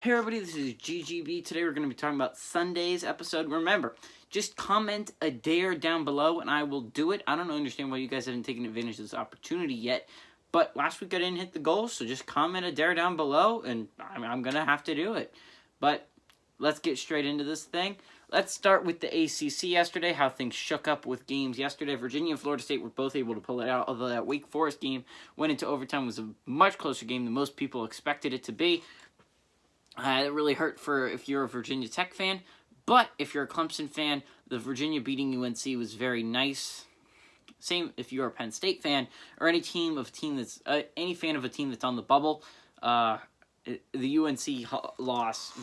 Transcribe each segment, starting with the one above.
Hey everybody, this is GGB. Today we're going to be talking about Sunday's episode. Remember, just comment a dare down below and I will do it. I don't understand why you guys haven't taken advantage of this opportunity yet, but last week I didn't hit the goal, so just comment a dare down below and I'm going to have to do it. But let's get straight into this thing. Let's start with the ACC yesterday, how things shook up with games yesterday. Virginia and Florida State were both able to pull it out, although that Wake Forest game went into overtime. It was a much closer game than most people expected it to be. It really hurt for if you're a Virginia Tech fan, but if you're a Clemson fan, the Virginia beating UNC was very nice. Same if you're a Penn State fan or any fan of a team that's on the bubble. The UNC loss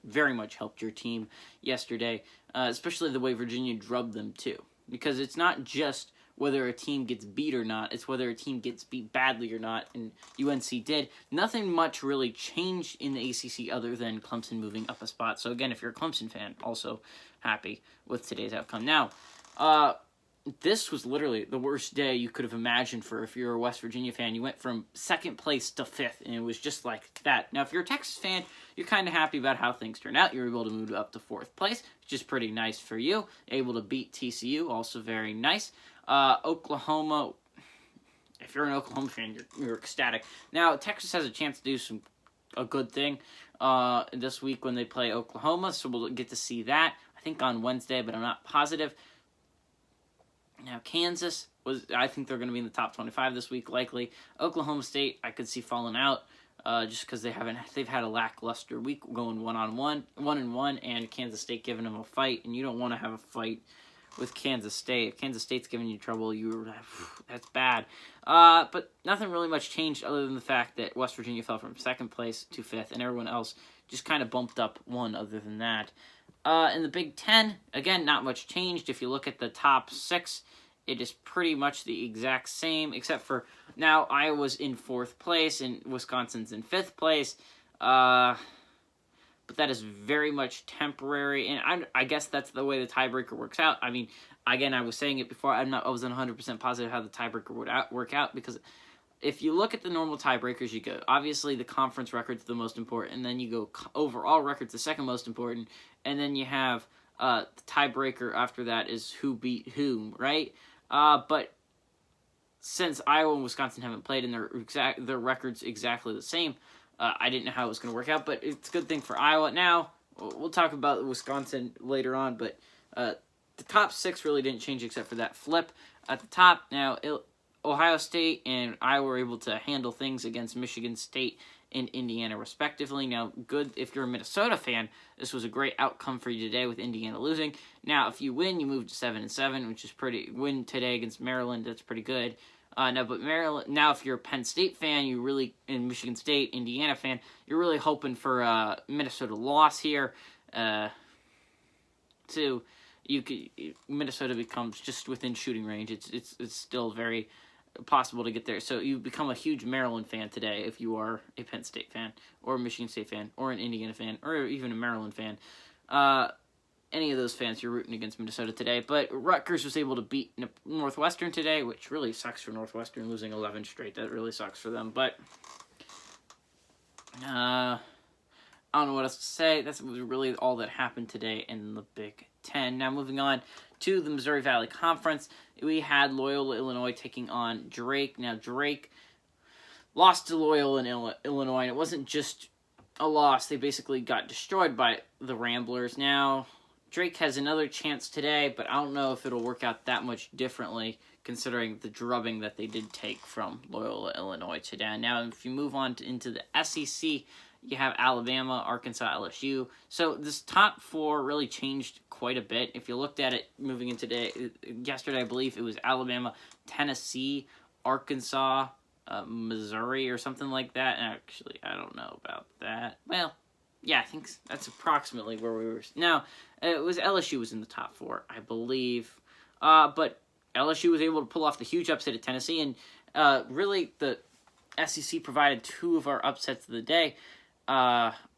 very much helped your team yesterday, especially the way Virginia drubbed them too, because it's not just whether a team gets beat or not, it's whether a team gets beat badly or not, and UNC did. Nothing much really changed in the ACC other than Clemson moving up a spot. So again, if you're a Clemson fan, also happy with today's outcome. Now, this was literally the worst day you could have imagined for if you're a West Virginia fan. You went from second place to fifth, and it was just like that. Now, if you're a Texas fan, you're kind of happy about how things turned out. You're able to move up to fourth place, which is pretty nice for you. Able to beat TCU, also very nice. Oklahoma, if you're an Oklahoma fan, you're ecstatic. Now, Texas has a chance to do a good thing this week when they play Oklahoma, so we'll get to see that, I think, on Wednesday, but I'm not positive. Now, Kansas, I think they're going to be in the top 25 this week, likely. Oklahoma State, I could see falling out just because they've had a lackluster week going 1-1, and Kansas State giving them a fight, and you don't want to have a fight with Kansas State. If Kansas State's giving you trouble, that's bad. But nothing really much changed other than the fact that West Virginia fell from second place to fifth, and everyone else just kind of bumped up one other than that. In the Big Ten, again, not much changed. If you look at the top six, it is pretty much the exact same, except for now Iowa's in fourth place and Wisconsin's in fifth place. But that is very much temporary, and I guess that's the way the tiebreaker works out. I mean, again, I was saying it before. I wasn't 100% positive how the tiebreaker would work out, because if you look at the normal tiebreakers, you go, obviously the conference record's the most important, and then you go overall record's the second most important, and then you have the tiebreaker after that is who beat whom, right? But since Iowa and Wisconsin haven't played and their records exactly the same, I didn't know how it was going to work out, but it's a good thing for Iowa. Now, we'll talk about Wisconsin later on, but the top six really didn't change except for that flip at the top. Now, Ohio State and Iowa were able to handle things against Michigan State and Indiana, respectively. Now, good if you're a Minnesota fan. This was a great outcome for you today with Indiana losing. Now, if you win, you move to 7-7, which is win today against Maryland. That's pretty good. But Maryland. Now, if you're a Penn State fan, and Michigan State, Indiana fan, you're really hoping for a Minnesota loss here. Minnesota becomes just within shooting range. It's still very possible to get there. So you become a huge Maryland fan today if you are a Penn State fan, or a Michigan State fan, or an Indiana fan, or even a Maryland fan. Any of those fans, you're rooting against Minnesota today. But Rutgers was able to beat Northwestern today, which really sucks for Northwestern, losing 11 straight. That really sucks for them. But I don't know what else to say. That's really all that happened today in the Big Ten. Now, moving on to the Missouri Valley Conference, we had Loyola, Illinois taking on Drake. Now, Drake lost to Loyola in Illinois, and it wasn't just a loss. They basically got destroyed by the Ramblers. Now, Drake has another chance today, but I don't know if it'll work out that much differently considering the drubbing that they did take from Loyola, Illinois today. Now, if you move on into the SEC, you have Alabama, Arkansas, LSU. So this top four really changed quite a bit. If you looked at it moving into yesterday, I believe it was Alabama, Tennessee, Arkansas, Missouri, or something like that. Actually, I don't know about that. Well, yeah, I think that's approximately where we were. Now, it was LSU was in the top four, I believe. But LSU was able to pull off the huge upset at Tennessee, and really the SEC provided two of our upsets of the day.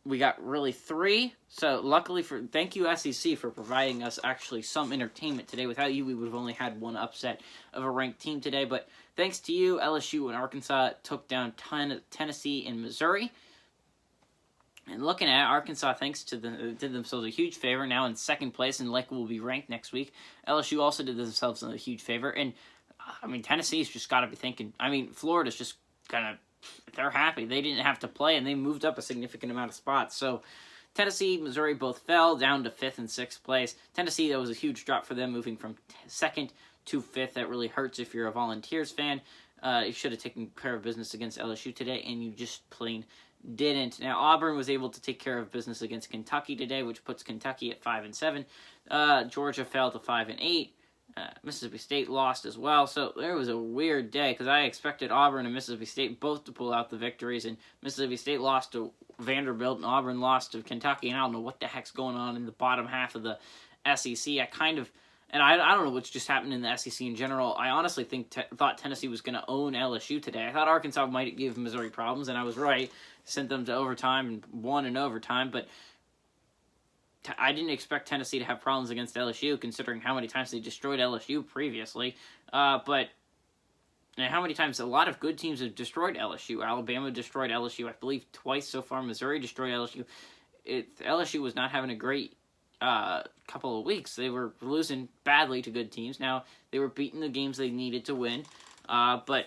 We got really three, so luckily thank you SEC for providing us actually some entertainment today. Without you, we would have only had one upset of a ranked team today, but thanks to you, LSU and Arkansas took down Tennessee and Missouri. And looking at it, Arkansas, thanks to did themselves a huge favor. Now in second place, and likely will be ranked next week. LSU also did themselves a huge favor. And, I mean, Tennessee's just got to be thinking. I mean, Florida's just kind of, they're happy. They didn't have to play, and they moved up a significant amount of spots. So, Tennessee, Missouri both fell down to 5th and 6th place. Tennessee, that was a huge drop for them, moving from 2nd to 5th. That really hurts if you're a Volunteers fan. You should have taken care of business against LSU today, and you just plain didn't. Now, Auburn was able to take care of business against Kentucky today, which puts Kentucky at 5 and 7. Georgia fell to 5 and 8. Mississippi State lost as well, so there was a weird day because I expected Auburn and Mississippi State both to pull out the victories, and Mississippi State lost to Vanderbilt and Auburn lost to Kentucky, and I don't know what the heck's going on in the bottom half of the SEC. I don't know what's just happened in the SEC in general. I honestly thought Tennessee was going to own LSU today. I thought Arkansas might give Missouri problems, and I was right. Sent them to overtime and won in overtime, but I didn't expect Tennessee to have problems against LSU, considering how many times they destroyed LSU previously. But how many times a lot of good teams have destroyed LSU. Alabama destroyed LSU, I believe, twice so far. Missouri destroyed LSU. LSU was not having a great couple of weeks. They were losing badly to good teams. Now, they were beating the games they needed to win, but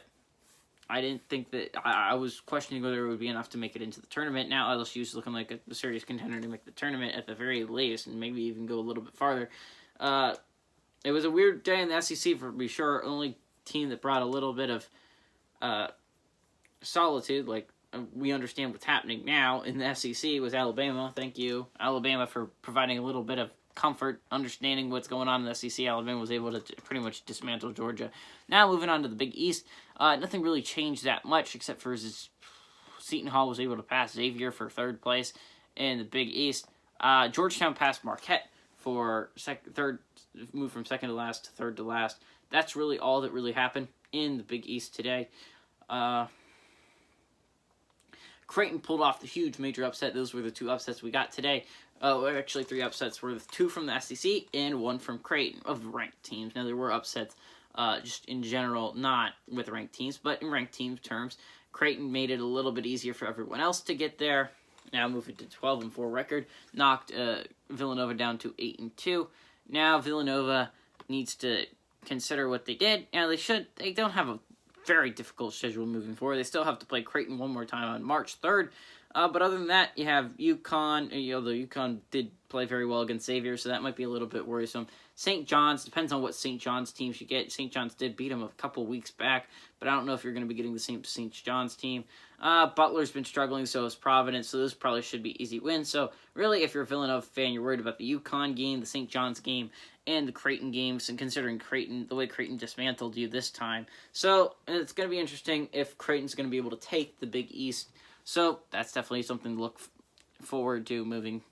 I didn't think that I was questioning whether it would be enough to make it into the tournament. Now LSU is looking like a serious contender to make the tournament at the very latest, and maybe even go a little bit farther. It was a weird day in the SEC for be sure. Only team that brought a little bit of solitude, like we understand what's happening now in the SEC, was Alabama. Thank you, Alabama, for providing a little bit of comfort, understanding what's going on in the SEC. Alabama was able to pretty much dismantle Georgia. Now moving on to the Big East, nothing really changed that much except for Seton Hall was able to pass Xavier for 3rd place in the Big East. Georgetown passed Marquette for third, moved from 2nd to last to 3rd to last. That's really all that really happened in the Big East today. Creighton pulled off the huge major upset. Those were the 2 upsets we got today. Actually 3 upsets were 2 from the SEC and 1 from Creighton of ranked teams. Now there were upsets just in general, not with ranked teams, but in ranked team terms. Creighton made it a little bit easier for everyone else to get there. Now moving to 12-4 record, knocked Villanova down to 8-2. Now Villanova needs to consider what they did. Now they don't have a very difficult schedule moving forward. They still have to play Creighton one more time on March 3rd. But other than that, you have UConn. Although UConn did play very well against Xavier, so that might be a little bit worrisome. St. John's, depends on what St. John's teams you get. St. John's did beat them a couple weeks back, but I don't know if you're going to be getting the same St. John's team. Butler's been struggling, so has Providence, so those probably should be easy wins. So really, if you're a Villanova fan, you're worried about the UConn game, the St. John's game, and the Creighton games, and considering Creighton, the way Creighton dismantled you this time. So it's going to be interesting if Creighton's going to be able to take the Big East. So that's definitely something to look forward to moving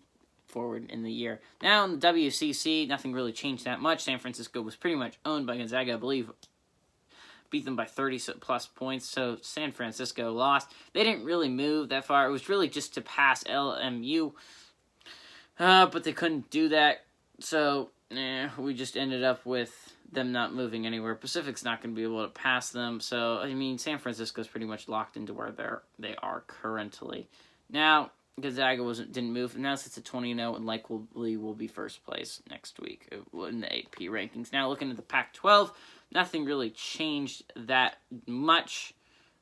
forward in the year. Now in the WCC, nothing really changed that much. San Francisco was pretty much owned by Gonzaga, I believe. Beat them by 30-plus points, so San Francisco lost. They didn't really move that far. It was really just to pass LMU, but they couldn't do that, so we just ended up with them not moving anywhere. Pacific's not going to be able to pass them, so, I mean, San Francisco's pretty much locked into where they are currently. Now, Gonzaga didn't move, and now it's at 20-0, and likely will be first place next week in the AP rankings. Now, looking at the Pac-12, nothing really changed that much.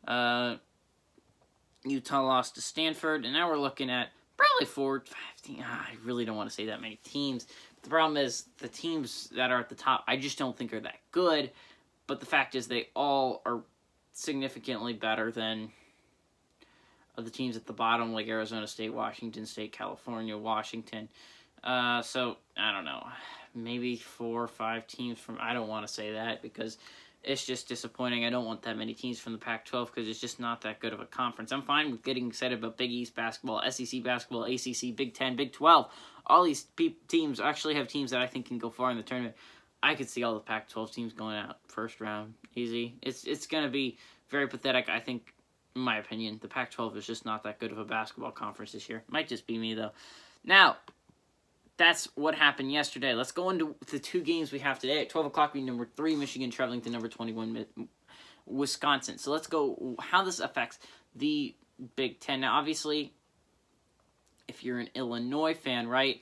Utah lost to Stanford, and now we're looking at probably 4, 5 teams. I really don't want to say that many teams. The problem is the teams that are at the top, I just don't think are that good. But the fact is they all are significantly better than the teams at the bottom, like Arizona State, Washington State, California, Washington. So, I don't know. Maybe 4 or 5 teams from... I don't want to say that because it's just disappointing. I don't want that many teams from the Pac-12 because it's just not that good of a conference. I'm fine with getting excited about Big East basketball, SEC basketball, ACC, Big 10, Big 12. All these teams actually have teams that I think can go far in the tournament. I could see all the Pac-12 teams going out first round. Easy. It's going to be very pathetic, I think, in my opinion. The Pac-12 is just not that good of a basketball conference this year. Might just be me, though. Now, that's what happened yesterday. Let's go into the 2 games we have today. At 12 o'clock, we number 3, Michigan traveling to number 21, Wisconsin. So let's go how this affects the Big Ten. Now, obviously, if you're an Illinois fan, right,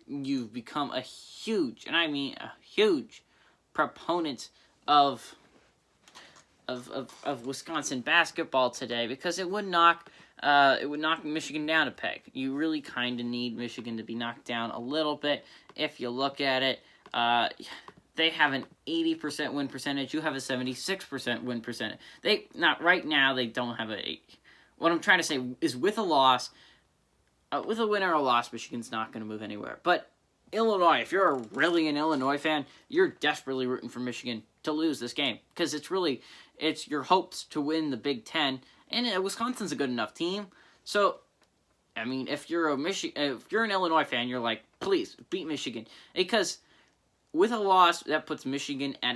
you've become a huge, and I mean a huge, proponent of Wisconsin basketball today, because it would knock Michigan down a peg. You really kind of need Michigan to be knocked down a little bit. If you look at it, they have an 80% win percentage. You have a 76% win percentage. Right now they don't have a. What I'm trying to say is, with a loss, with a win or a loss, Michigan's not going to move anywhere. But Illinois, if you're really an Illinois fan, you're desperately rooting for Michigan to lose this game, because it's your hopes to win the Big Ten, and Wisconsin's a good enough team. So, I mean, if you're an Illinois fan, you're like, please beat Michigan, because with a loss, that puts Michigan at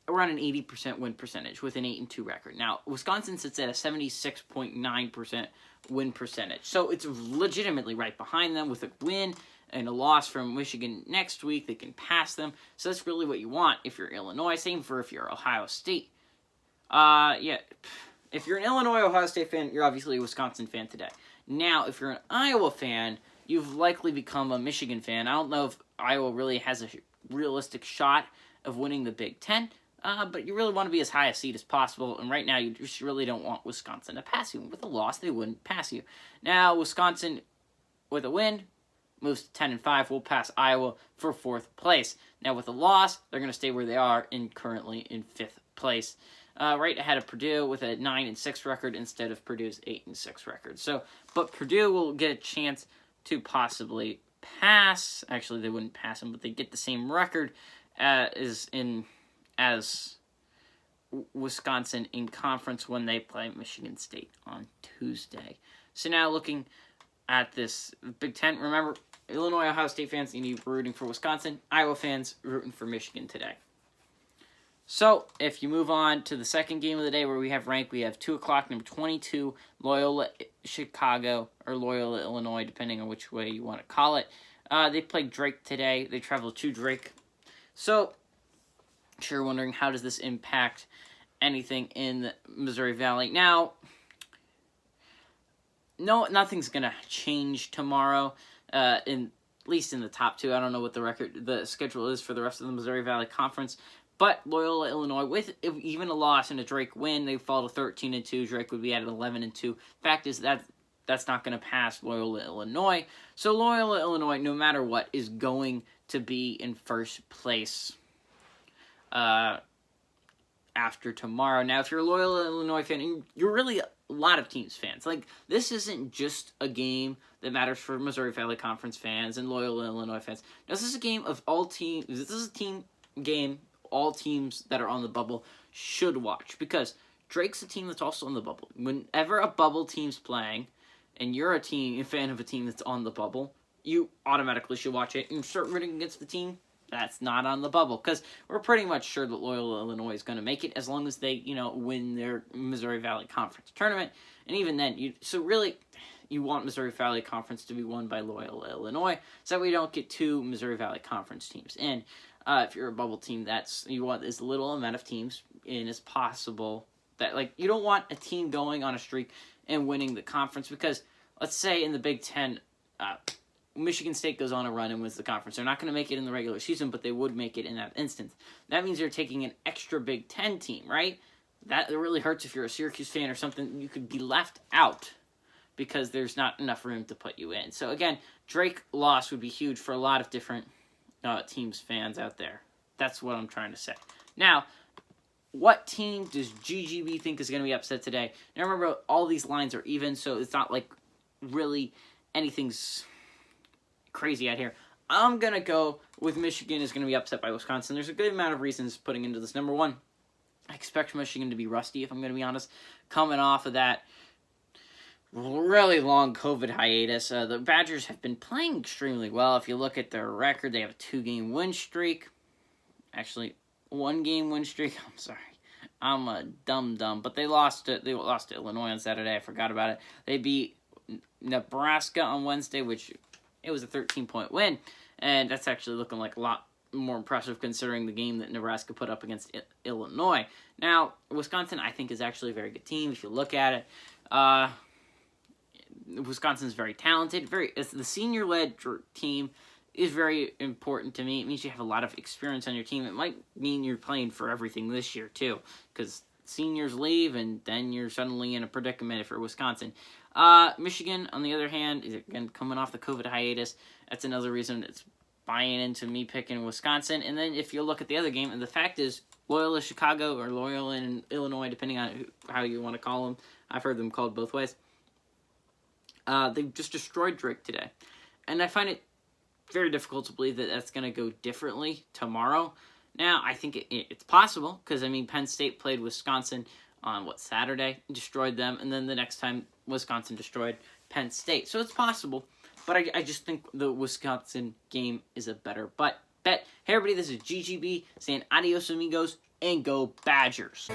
around an 80% win percentage with an 8-2 record. Now, Wisconsin sits at a 76.9% win percentage, so it's legitimately right behind them. With a win and a loss from Michigan next week, they can pass them. So that's really what you want if you're Illinois. Same for if you're Ohio State. Yeah, if you're an Illinois Ohio State fan, you're obviously a Wisconsin fan today. Now, if you're an Iowa fan, you've likely become a Michigan fan. I don't know if Iowa really has a realistic shot of winning the Big Ten, but you really want to be as high a seed as possible, and right now you just really don't want Wisconsin to pass you. With a loss, they wouldn't pass you. Now, Wisconsin, with a win, moves to 10-5, will pass Iowa for 4th place. Now, with a loss, they're going to stay where they are, currently in 5th place. Right ahead of Purdue with a 9-6 record instead of Purdue's 8-6 record. But Purdue will get a chance to possibly pass. Actually, they wouldn't pass them, but they get the same record as Wisconsin in conference when they play Michigan State on Tuesday. So now looking at this Big Ten, remember, Illinois, Ohio State fans, you need rooting for Wisconsin. Iowa fans rooting for Michigan today. So, if you move on to the second game of the day where we have ranked, we have 2 o'clock, number 22, Loyola Chicago, or Loyola Illinois, depending on which way you want to call it. They played Drake today. They traveled to Drake. So, I'm sure you're wondering, how does this impact anything in the Missouri Valley? Now, nothing's going to change tomorrow, at least in the top 2. I don't know what the schedule is for the rest of the Missouri Valley Conference. But Loyola, Illinois, with even a loss and a Drake win, they fall to 13-2. Drake would be at 11-2. Fact is that's not going to pass Loyola, Illinois. So Loyola, Illinois, no matter what, is going to be in first place after tomorrow. Now, if you're a Loyola, Illinois fan, and you're really a lot of teams fans, like, this isn't just a game that matters for Missouri Valley Conference fans and Loyola, Illinois fans. Now, this is a game of all teams. This is a team game all teams that are on the bubble should watch, because Drake's a team that's also on the bubble. Whenever a bubble team's playing, and you're a fan of a team that's on the bubble, you automatically should watch it and start rooting against the team that's not on the bubble, because we're pretty much sure that Loyola, Illinois is going to make it as long as they, win their Missouri Valley Conference tournament. And even then, you want Missouri Valley Conference to be won by Loyola, Illinois, so that we don't get 2 Missouri Valley Conference teams in. If you're a bubble team, you want as little amount of teams in as possible. You don't want a team going on a streak and winning the conference, because let's say in the Big Ten, Michigan State goes on a run and wins the conference. They're not going to make it in the regular season, but they would make it in that instance. That means you're taking an extra Big Ten team, right? That really hurts if you're a Syracuse fan or something. You could be left out because there's not enough room to put you in. So again, Drake loss would be huge for a lot of different teams fans out there. That's what I'm trying to say. Now, what team does GGB think is going to be upset today? Now remember, all these lines are even, so it's not like really anything's crazy out here. I'm going to go with Michigan is going to be upset by Wisconsin. There's a good amount of reasons putting into this. Number one, I expect Michigan to be rusty, if I'm going to be honest, coming off of that really long COVID hiatus. The Badgers have been playing extremely well. If you look at their record, they have a 2-game win streak. Actually, 1-game win streak. I'm sorry. I'm a dumb. But they lost to Illinois on Saturday. I forgot about it. They beat Nebraska on Wednesday, which it was a 13-point win. And that's actually looking like a lot more impressive considering the game that Nebraska put up against Illinois. Now, Wisconsin, I think, is actually a very good team. If you look at it, Wisconsin's very talented. The senior-led team is very important to me. It means you have a lot of experience on your team. It might mean you're playing for everything this year, too, because seniors leave, and then you're suddenly in a predicament for Wisconsin. Michigan, on the other hand, is again coming off the COVID hiatus. That's another reason it's buying into me picking Wisconsin. And then if you look at the other game, and the fact is, Loyola Chicago or Loyola in Illinois, depending on how you want to call them. I've heard them called both ways. They just destroyed Drake today. And I find it very difficult to believe that that's going to go differently tomorrow. Now, I think it's possible, because, I mean, Penn State played Wisconsin on, Saturday, destroyed them, and then the next time Wisconsin destroyed Penn State. So it's possible, but I just think the Wisconsin game is a better bet. Hey, everybody, this is GGB saying adios, amigos, and go Badgers.